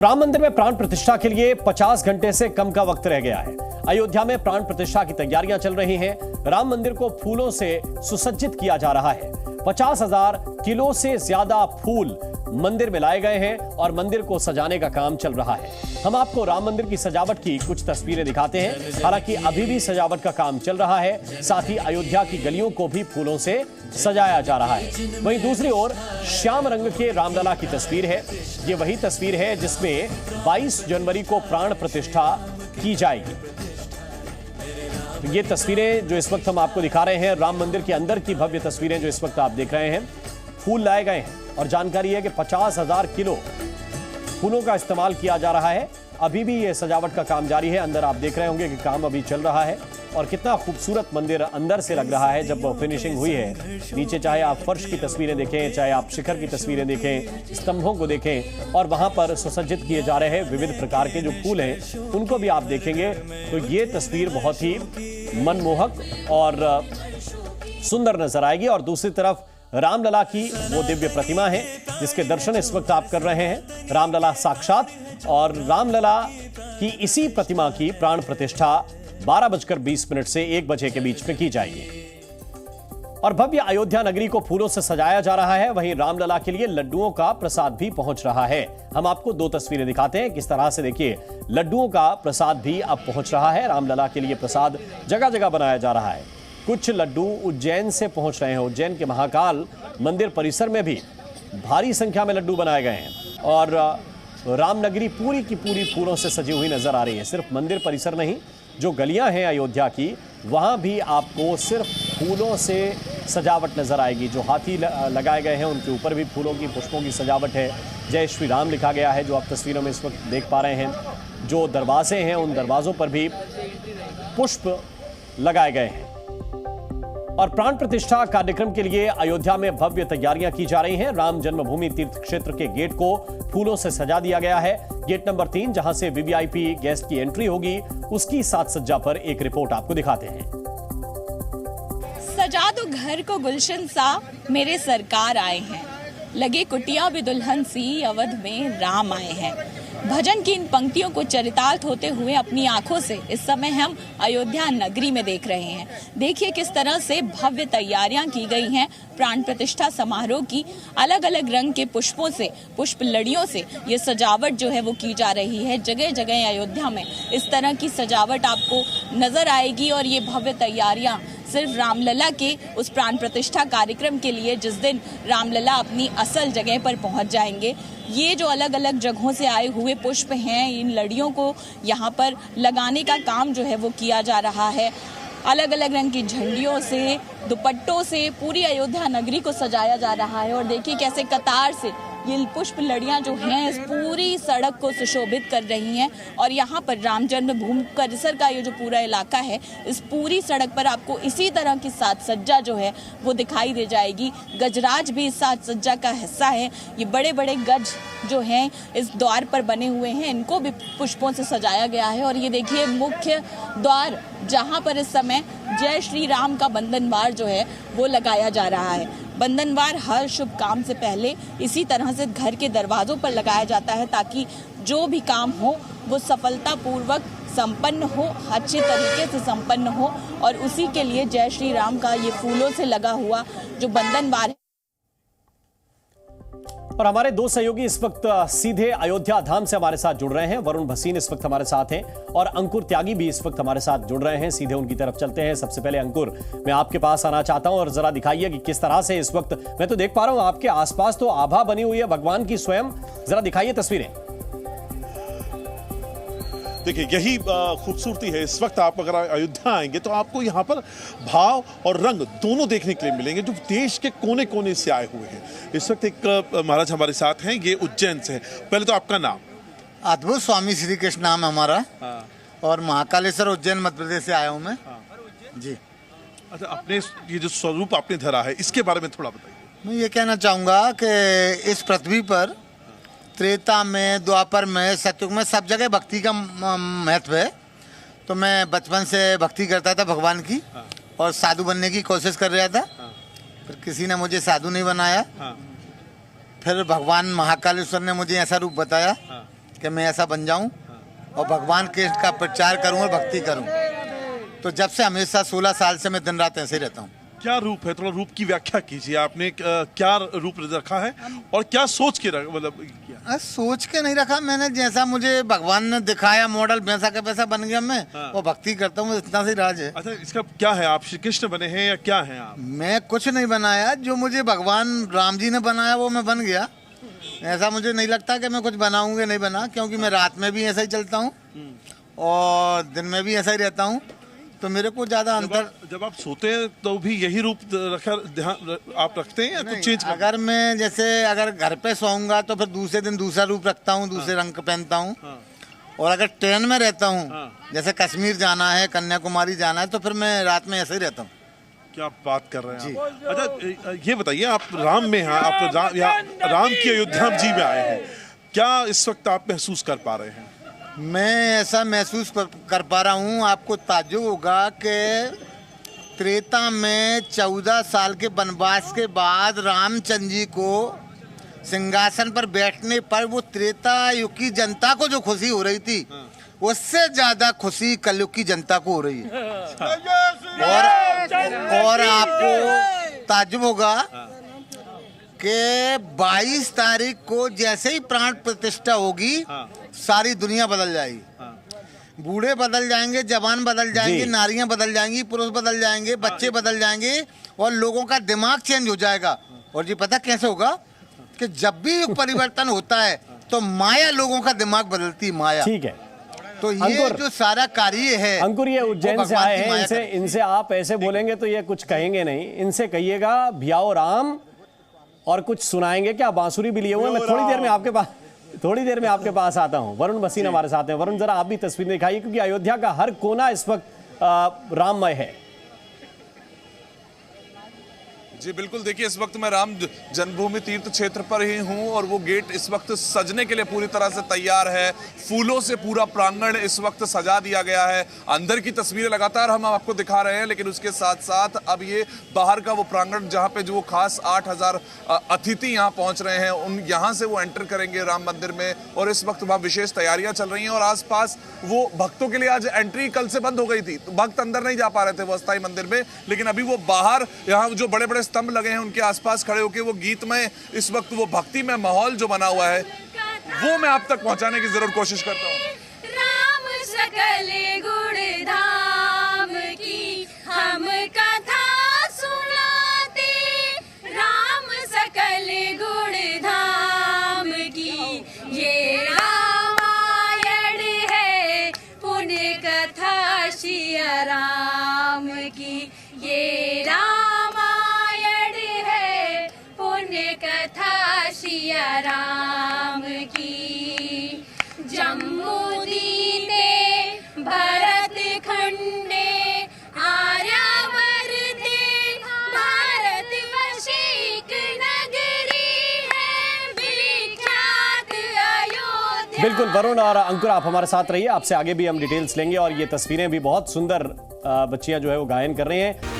राम मंदिर में प्राण प्रतिष्ठा के लिए 50 घंटे से कम का वक्त रह गया है। अयोध्या में प्राण प्रतिष्ठा की तैयारियां चल रही हैं। राम मंदिर को फूलों से सुसज्जित किया जा रहा है। 50,000 किलो से ज्यादा फूल मंदिर में लाए गए हैं और मंदिर को सजाने का काम चल रहा है। हम आपको राम मंदिर की सजावट की कुछ तस्वीरें दिखाते हैं। हालांकि अभी भी सजावट का काम चल रहा है, साथ ही अयोध्या की गलियों को भी फूलों से सजाया जा रहा है। वहीं दूसरी ओर श्याम रंग के रामलला की तस्वीर है। ये वही तस्वीर है जिसमें 22 जनवरी को प्राण प्रतिष्ठा की जाएगी। ये तस्वीरें जो इस वक्त हम आपको दिखा रहे हैं, राम मंदिर के अंदर की भव्य तस्वीरें जो इस वक्त आप देख रहे हैं। फूल लाए गए हैं और जानकारी है कि 50,000 किलो फूलों का इस्तेमाल किया जा रहा है। अभी भी ये सजावट का काम जारी है। अंदर आप देख रहे होंगे कि काम अभी चल रहा है और कितना खूबसूरत मंदिर अंदर से लग रहा है जब फिनिशिंग हुई है। नीचे चाहे आप फर्श की तस्वीरें देखें, चाहे आप शिखर की तस्वीरें देखें, स्तंभों को देखें और वहां पर सुसज्जित किए जा रहे हैं विविध प्रकार के जो फूल हैं उनको भी आप देखेंगे तो ये तस्वीर बहुत ही मनमोहक और सुंदर नजर आएगी। और दूसरी तरफ रामलला की वो दिव्य प्रतिमा है जिसके दर्शन इस वक्त आप कर रहे हैं। रामलला साक्षात और रामलला की इसी प्रतिमा की प्राण प्रतिष्ठा 12:20 से 1 बजे के बीच में की जाएगी। और भव्य अयोध्या नगरी को फूलों से सजाया जा रहा है। वहीं रामलला के लिए लड्डुओं का प्रसाद भी पहुंच रहा है। हम आपको 2 तस्वीरें दिखाते हैं किस तरह से। देखिए, लड्डुओं का प्रसाद भी अब पहुंच रहा है। रामलला के लिए प्रसाद जगह जगह बनाया जा रहा है। कुछ लड्डू उज्जैन से पहुंच रहे हैं। उज्जैन के महाकाल मंदिर परिसर में भी भारी संख्या में लड्डू बनाए गए हैं और रामनगरी पूरी की पूरी फूलों से सजी हुई नजर आ रही है। सिर्फ मंदिर परिसर नहीं, जो गलियां हैं अयोध्या की, वहां भी आपको सिर्फ फूलों से सजावट नजर आएगी। जो हाथी लगाए गए हैं उनके ऊपर भी फूलों की, पुष्पों की सजावट है। जय श्री राम लिखा गया है जो आप तस्वीरों में इस वक्त देख पा रहे हैं। जो दरवाजे हैं उन दरवाजों पर भी पुष्प लगाए गए हैं। और प्राण प्रतिष्ठा कार्यक्रम के लिए अयोध्या में भव्य तैयारियां की जा रही हैं। राम जन्मभूमि तीर्थ क्षेत्र के गेट को फूलों से सजा दिया गया है। गेट नंबर 3 जहां से वीवीआईपी गेस्ट की एंट्री होगी, उसकी साज सज्जा पर एक रिपोर्ट आपको दिखाते हैं। सजा दो घर को गुलशन सा, मेरे सरकार आए हैं। लगे कुटिया भी दुल्हन सी, अवध में राम आए हैं। भजन की इन पंक्तियों को चरितार्थ होते हुए अपनी आंखों से इस समय हम अयोध्या नगरी में देख रहे हैं। देखिए किस तरह से भव्य तैयारियां की गई हैं प्राण प्रतिष्ठा समारोह की। अलग अलग रंग के पुष्पों से, पुष्प लड़ियों से ये सजावट जो है वो की जा रही है। जगह जगह अयोध्या में इस तरह की सजावट आपको नजर आएगी। और ये भव्य तैयारियां सिर्फ रामलला के उस प्राण प्रतिष्ठा कार्यक्रम के लिए, जिस दिन रामलला अपनी असल जगह पर पहुंच जाएंगे, ये जो अलग अलग जगहों से आए हुए पुष्प हैं, इन लड़ियों को यहाँ पर लगाने का काम जो है वो किया जा रहा है। अलग अलग रंग की झंडियों से, दुपट्टों से पूरी अयोध्या नगरी को सजाया जा रहा है। और देखिए कैसे कतार से ये पुष्प लड़ियां जो हैं इस पूरी सड़क को सुशोभित कर रही हैं। और यहाँ पर राम जन्मभूमि परिसर का ये जो पूरा इलाका है, इस पूरी सड़क पर आपको इसी तरह की साज सज्जा जो है वो दिखाई दे जाएगी। गजराज भी इस साज सज्जा का हिस्सा है। ये बड़े बड़े गज जो हैं इस द्वार पर बने हुए हैं, इनको भी पुष्पों से सजाया गया है। और ये देखिए मुख्य द्वार जहाँ पर इस समय जय श्री राम का बंधनवार जो है वो लगाया जा रहा है। बंधनवार हर शुभ काम से पहले इसी तरह से घर के दरवाजों पर लगाया जाता है ताकि जो भी काम हो वो सफलतापूर्वक संपन्न हो, अच्छे तरीके से संपन्न हो। और उसी के लिए जय श्री राम का ये फूलों से लगा हुआ जो बंधनवार है। और हमारे 2 सहयोगी इस वक्त सीधे अयोध्या धाम से हमारे साथ जुड़ रहे हैं। वरुण भसीन इस वक्त हमारे साथ हैं और अंकुर त्यागी भी इस वक्त हमारे साथ जुड़ रहे हैं। सीधे उनकी तरफ चलते हैं। सबसे पहले अंकुर, मैं आपके पास आना चाहता हूं और जरा दिखाइए कि किस तरह से इस वक्त, मैं तो देख पा रहा हूं आपके आसपास तो आभा बनी हुई है भगवान की स्वयं। जरा दिखाइए तस्वीरें। देखिए यही खूबसूरती है। इस वक्त आप अगर अयोध्या आएंगे तो आपको यहाँ पर भाव और रंग दोनों देखने के लिए मिलेंगे जो देश के कोने कोने से आए हुए हैं। इस वक्त एक महाराज हमारे साथ हैं, ये उज्जैन से हैं। पहले तो आपका नाम? अद्भुत स्वामी श्री कृष्ण नाम है हमारा। हाँ। और महाकालेश्वर उज्जैन मध्य प्रदेश से आया हूँ मैं। हाँ। जी। अच्छा, अपने ये जो स्वरूप आपने धरा है इसके बारे में थोड़ा बताइए। मैं ये कहना चाहूँगा कि इस पृथ्वी पर त्रेता में, द्वापर में, सतयुग में सब जगह भक्ति का महत्व है। तो मैं बचपन से भक्ति करता था भगवान की। हाँ। और साधु बनने की कोशिश कर रहा था। हाँ। फिर किसी ने मुझे साधु नहीं बनाया। हाँ। फिर भगवान महाकालेश्वर ने मुझे ऐसा रूप बताया। हाँ। कि मैं ऐसा बन जाऊं और भगवान के का प्रचार करूं और भक्ति करूं। तो जब से हमेशा 16 साल से मैं दिन रात ऐसे ही रहता हूं। क्या रूप है, थोड़ा रूप की व्याख्या कीजिए। आपने क्या रूप रखा है और क्या सोच के मतलब किया? सोच के नहीं रखा मैंने, जैसा मुझे भगवान ने दिखाया मॉडल वैसा का वैसा बन गया मैं। वो भक्ति करता हूँ, इतना सी राज है। अच्छा, इसका क्या है, आप श्री कृष्ण बने हैं या क्या हैं आप? मैं कुछ नहीं बनाया, जो मुझे भगवान राम जी ने बनाया वो मैं बन गया। ऐसा मुझे नहीं लगता कि मैं कुछ बनाऊंगा, नहीं बना, क्योंकि मैं रात में भी ऐसा ही चलता हूँ और दिन में भी ऐसा ही रहता हूँ। तो मेरे को ज्यादा अंतर, जब आप सोते हैं तो भी यही रूप रखा ध्यान आप रखते हैं या कुछ चेंज? अगर मैं जैसे अगर घर पे सोऊंगा तो फिर दूसरे दिन दूसरा रूप रखता हूँ, दूसरे रंग का पहनता हूँ। और अगर ट्रेन में रहता हूँ, जैसे कश्मीर जाना है, कन्याकुमारी जाना है, तो फिर मैं रात में ऐसे ही रहता हूँ। क्या बात कर रहे हैं आप? अच्छा, ये बताइए, आप राम में हैं, आप राम की अयोध्या जी में आए हैं, क्या इस वक्त आप महसूस कर पा रहे हैं? मैं ऐसा महसूस कर पा रहा हूँ, आपको ताज्जुब होगा कि त्रेता में 14 साल के वनवास के बाद रामचंद्र जी को सिंहासन पर बैठने पर वो त्रेता युग की जनता को जो खुशी हो रही थी, उससे ज्यादा खुशी कलयुग की जनता को हो रही है। और आपको ताज्जुब होगा कि 22 तारीख को जैसे ही प्राण प्रतिष्ठा होगी, सारी दुनिया बदल जाएगी। बूढ़े बदल जाएंगे, जवान बदल जाएंगे, नारियां बदल जाएंगी, पुरुष बदल जाएंगे, बच्चे बदल जाएंगे और लोगों का दिमाग चेंज हो जाएगा। और जी पता कैसे होगा कि जब भी युग परिवर्तन होता है तो माया लोगों का दिमाग बदलती, माया। ठीक है, तो ये जो सारा कार्य है, अंकुर ये उज्जैन से आए हैं, इनसे आप ऐसे बोलेंगे तो ये कुछ कहेंगे नहीं। इनसे कहिएगा भियाओ राम और कुछ सुनाएंगे। क्या बांसुरी भी लिए हुए? मैं थोड़ी देर में आपके पास आता हूं। वरुण भसीन हमारे साथ हैं। वरुण, जरा आप भी तस्वीर दिखाइए, क्योंकि अयोध्या का हर कोना इस वक्त राममय है। जी बिल्कुल, देखिए इस वक्त मैं राम जन्मभूमि तीर्थ क्षेत्र पर ही हूं और वो गेट इस वक्त सजने के लिए पूरी तरह से तैयार है। फूलों से पूरा प्रांगण इस वक्त सजा दिया गया है। अंदर की तस्वीरें लगातार हम आपको दिखा रहे हैं, लेकिन उसके साथ साथ अब ये बाहर का वो प्रांगण जहां पे जो खास 8000 अतिथि यहां पहुंच रहे हैं, उन यहां से वो एंटर करेंगे राम मंदिर में। और इस वक्त वहां विशेष तैयारियां चल रही हैं और आसपास वो भक्तों के लिए आज एंट्री कल से बंद हो गई थी, तो भक्त अंदर नहीं जा पा रहे थे वो अस्थाई मंदिर में, लेकिन अभी वो बाहर यहाँ जो बड़े बड़े स्तंभ लगे हैं उनके आसपास खड़े होकर वो गीतमय इस वक्त वो भक्ति में माहौल जो बना हुआ है वो मैं आप तक पहुंचाने की जरूर कोशिश करता हूं। राम सकल गुण धाम की हम कथा सुनाते, राम सकल गुण धाम की ये रामायण है, पुण्य कथा सिया राम की ये कथा सिया राम की। जम्मू दीने भरत खंडे आर्यावर्ते, भारत वशिक नगरी है, विख्यात अयोध्या। बिल्कुल वरुण और अंकुर, आप हमारे साथ रहिए, आपसे आगे भी हम डिटेल्स लेंगे। और ये तस्वीरें भी बहुत सुंदर बच्चियां जो है वो गायन कर रही हैं।